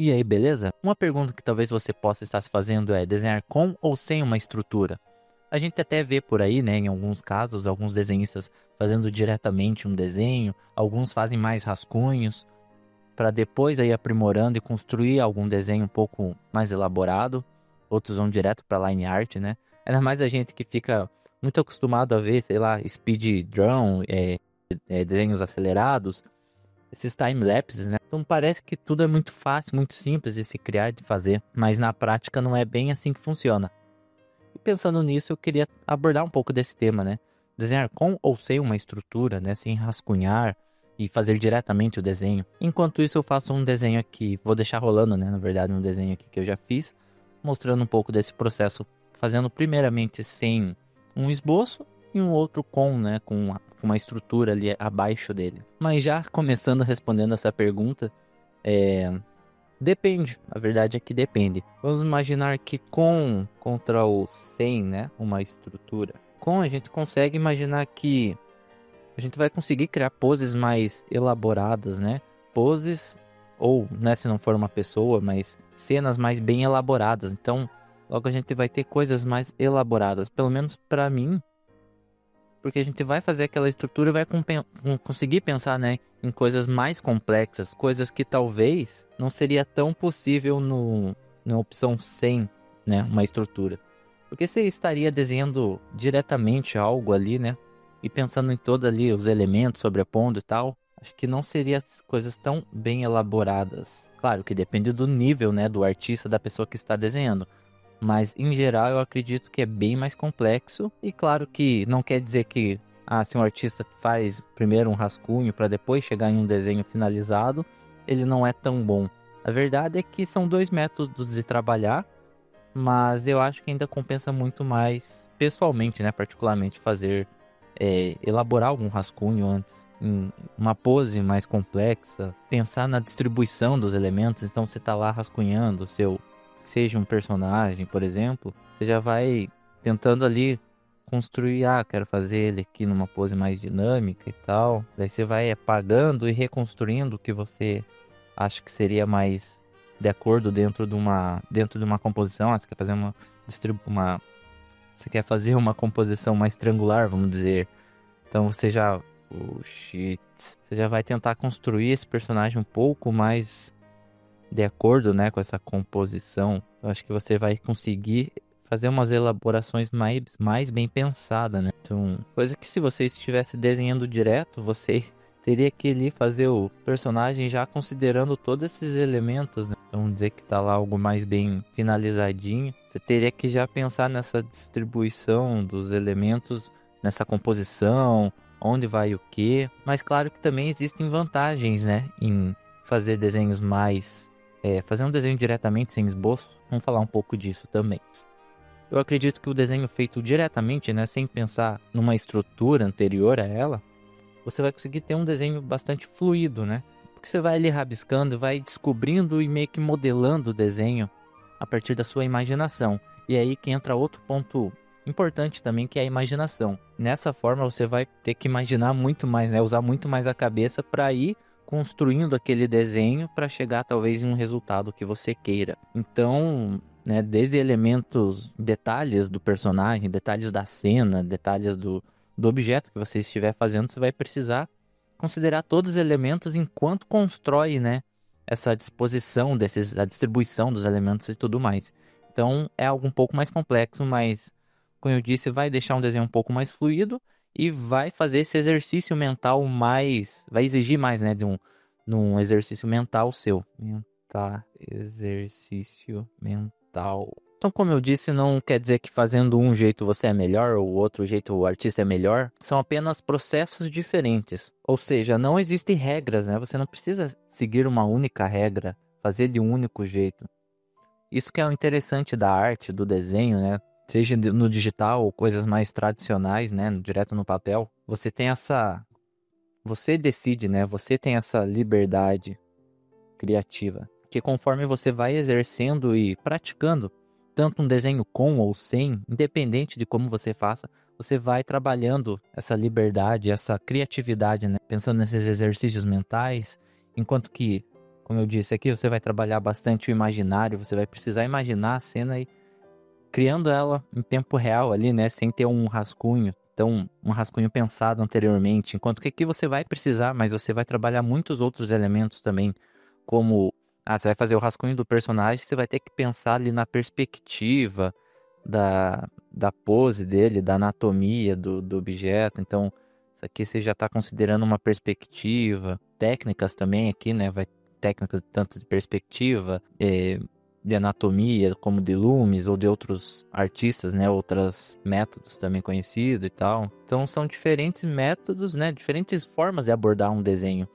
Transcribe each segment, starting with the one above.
E aí, beleza? Uma pergunta que talvez você possa estar se fazendo é desenhar com ou sem uma estrutura? A gente até vê por aí, né, em alguns casos, alguns desenhistas fazendo diretamente um desenho, alguns fazem mais rascunhos, para depois aí aprimorando e construir algum desenho um pouco mais elaborado. Outros vão direto para line art, né? Ainda mais a gente que fica muito acostumado a ver, sei lá, speedrun, desenhos acelerados, esses time-lapses, né? Então parece que tudo é muito fácil, muito simples de se criar, de fazer, mas na prática não é bem assim que funciona. E pensando nisso, eu queria abordar um pouco desse tema, né? Desenhar com ou sem uma estrutura, né? Sem rascunhar e fazer diretamente o desenho. Enquanto isso, eu faço um desenho aqui, vou deixar rolando, né? Na verdade, um desenho aqui que eu já fiz, mostrando um pouco desse processo, fazendo primeiramente sem um esboço e um outro com, né? Com uma estrutura ali abaixo dele. Mas já começando respondendo essa pergunta, depende, a verdade é que depende. Vamos imaginar que com contra o sem, né, uma estrutura. Com a gente consegue imaginar que a gente vai conseguir criar poses mais elaboradas, né? Poses ou, né, se não for uma pessoa, mas cenas mais bem elaboradas. Então, logo a gente vai ter coisas mais elaboradas, pelo menos para mim, porque a gente vai fazer aquela estrutura e vai conseguir pensar, né, em coisas mais complexas, coisas que talvez não seria tão possível na opção sem, né, uma estrutura. Porque você estaria desenhando diretamente algo ali, né, e pensando em todos ali os elementos, sobrepondo e tal, acho que não seria coisas tão bem elaboradas. Claro que depende do nível, né, do artista, da pessoa que está desenhando. Mas, em geral, eu acredito que é bem mais complexo. E claro que não quer dizer que, se um artista faz primeiro um rascunho para depois chegar em um desenho finalizado, ele não é tão bom. A verdade é que são dois métodos de trabalhar, mas eu acho que ainda compensa muito mais, pessoalmente, né, particularmente, elaborar algum rascunho antes. Em uma pose mais complexa, pensar na distribuição dos elementos. Então você tá lá rascunhando o seu, seja um personagem, por exemplo, você já vai tentando ali construir, quero fazer ele aqui numa pose mais dinâmica e tal. Daí você vai apagando e reconstruindo o que você acha que seria mais de acordo dentro de uma composição. Você quer fazer você quer fazer uma composição mais triangular, vamos dizer. Então você já, você já vai tentar construir esse personagem um pouco mais de acordo, né, com essa composição. Eu acho que você vai conseguir fazer umas elaborações mais bem pensadas, né? Então, coisa que se você estivesse desenhando direto, você teria que ali fazer o personagem já considerando todos esses elementos, né? Então, dizer que tá lá algo mais bem finalizadinho, você teria que já pensar nessa distribuição dos elementos, nessa composição, onde vai o quê. Mas claro que também existem vantagens, né, em fazer desenhos fazer um desenho diretamente sem esboço. Vamos falar um pouco disso também. Eu acredito que o desenho feito diretamente, né, sem pensar numa estrutura anterior a ela, você vai conseguir ter um desenho bastante fluido, né? Porque você vai ali rabiscando, vai descobrindo e meio que modelando o desenho a partir da sua imaginação. E aí que entra outro ponto importante também, que é a imaginação. Nessa forma você vai ter que imaginar muito mais, né? Usar muito mais a cabeça para ir construindo aquele desenho para chegar talvez em um resultado que você queira. Então, né, desde elementos, detalhes do personagem, detalhes da cena, detalhes do objeto que você estiver fazendo, você vai precisar considerar todos os elementos enquanto constrói, né, essa disposição a distribuição dos elementos e tudo mais. Então, é algo um pouco mais complexo, mas, como eu disse, vai deixar um desenho um pouco mais fluido e vai fazer esse exercício mental vai exigir mais, né, de um exercício mental seu. Exercício mental. Então, como eu disse, não quer dizer que fazendo um jeito você é melhor ou o outro jeito o artista é melhor. São apenas processos diferentes. Ou seja, não existem regras, né? Você não precisa seguir uma única regra, fazer de um único jeito. Isso que é o interessante da arte, do desenho, né? Seja no digital ou coisas mais tradicionais, né? Direto no papel. Você decide, né? Você tem essa liberdade criativa. Que conforme você vai exercendo e praticando, tanto um desenho com ou sem, independente de como você faça, você vai trabalhando essa liberdade, essa criatividade, né? Pensando nesses exercícios mentais, enquanto que Como eu disse aqui, você vai trabalhar bastante o imaginário, você vai precisar imaginar a cena e criando ela em tempo real ali, né? Sem ter um rascunho. Então, um rascunho pensado anteriormente. Enquanto que aqui você vai precisar, mas você vai trabalhar muitos outros elementos também. Como, você vai fazer o rascunho do personagem, você vai ter que pensar ali na perspectiva da pose dele, da anatomia do objeto. Então, isso aqui você já está considerando uma perspectiva. Técnicas também aqui, né? Técnicas tanto de perspectiva, de anatomia, como de Loomis ou de outros artistas, né? Outros métodos também conhecidos e tal. Então são diferentes métodos, né? Diferentes formas de abordar um desenho.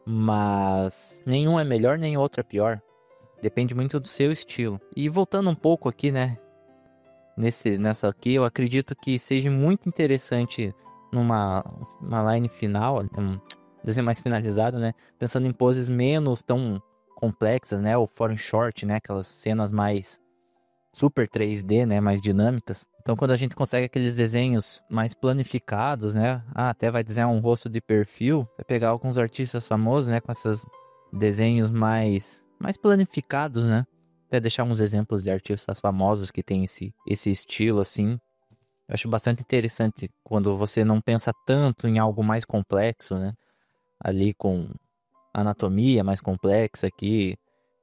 Mas nenhum é melhor, nem outro é pior. Depende muito do seu estilo. E voltando um pouco aqui, né? Nessa aqui, eu acredito que seja muito interessante uma line final, um desenho mais finalizado, né? Pensando em poses menos tão complexas, né? Ou foreign short, né? Aquelas cenas mais super 3D, né? Mais dinâmicas. Então, quando a gente consegue aqueles desenhos mais planificados, né? Até vai desenhar um rosto de perfil. Vai pegar alguns artistas famosos, né? Com esses desenhos mais planificados, né? Até deixar uns exemplos de artistas famosos que tem esse estilo, assim. Eu acho bastante interessante quando você não pensa tanto em algo mais complexo, né? Ali com anatomia mais complexa aqui,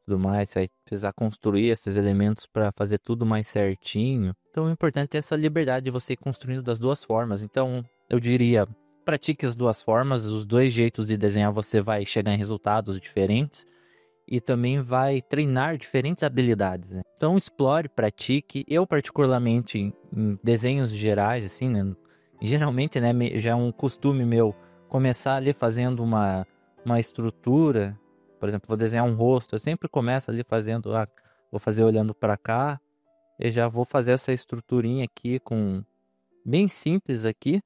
tudo mais, você vai precisar construir esses elementos para fazer tudo mais certinho. Então, o importante é essa liberdade de você ir construindo das duas formas. Então, eu diria, pratique as duas formas, os dois jeitos de desenhar você vai chegar em resultados diferentes e também vai treinar diferentes habilidades, né? Então, explore, pratique. Eu, particularmente, em desenhos gerais, assim, né? Geralmente, né, já é um costume meu começar ali fazendo uma estrutura. Por exemplo, vou desenhar um rosto, eu sempre começo ali fazendo, vou fazer olhando para cá, eu já vou fazer essa estruturinha aqui com bem simples aqui,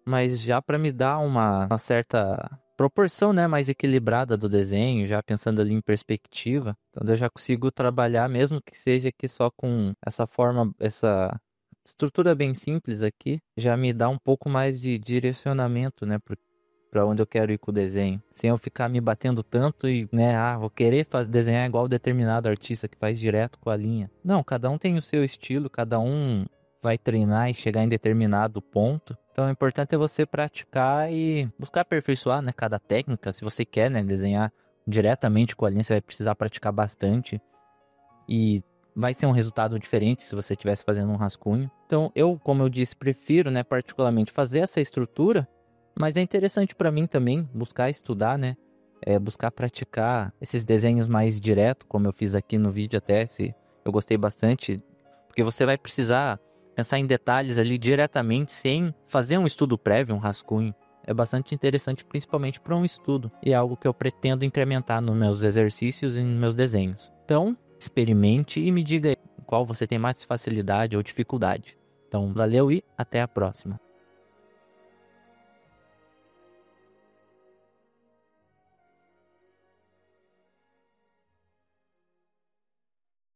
mas já para me dar uma certa proporção, né, mais equilibrada do desenho, já pensando ali em perspectiva. Então eu já consigo trabalhar, mesmo que seja aqui só com essa forma, essa estrutura bem simples aqui, já me dá um pouco mais de direcionamento, né, para onde eu quero ir com o desenho, sem eu ficar me batendo tanto e, né, vou querer desenhar igual determinado artista que faz direto com a linha. Não, cada um tem o seu estilo, cada um vai treinar e chegar em determinado ponto. Então o importante é você praticar e buscar aperfeiçoar, né, cada técnica. Se você quer, né, desenhar diretamente com a linha, você vai precisar praticar bastante e vai ser um resultado diferente se você estivesse fazendo um rascunho. Então eu, como eu disse, prefiro, né, particularmente fazer essa estrutura, mas é interessante para mim também buscar estudar, né, buscar praticar esses desenhos mais direto, como eu fiz aqui no vídeo até, eu gostei bastante, porque você vai precisar pensar em detalhes ali diretamente sem fazer um estudo prévio, um rascunho. É bastante interessante, principalmente para um estudo. E é algo que eu pretendo incrementar nos meus exercícios e nos meus desenhos. Então, experimente e me diga aí qual você tem mais facilidade ou dificuldade. Então, valeu e até a próxima.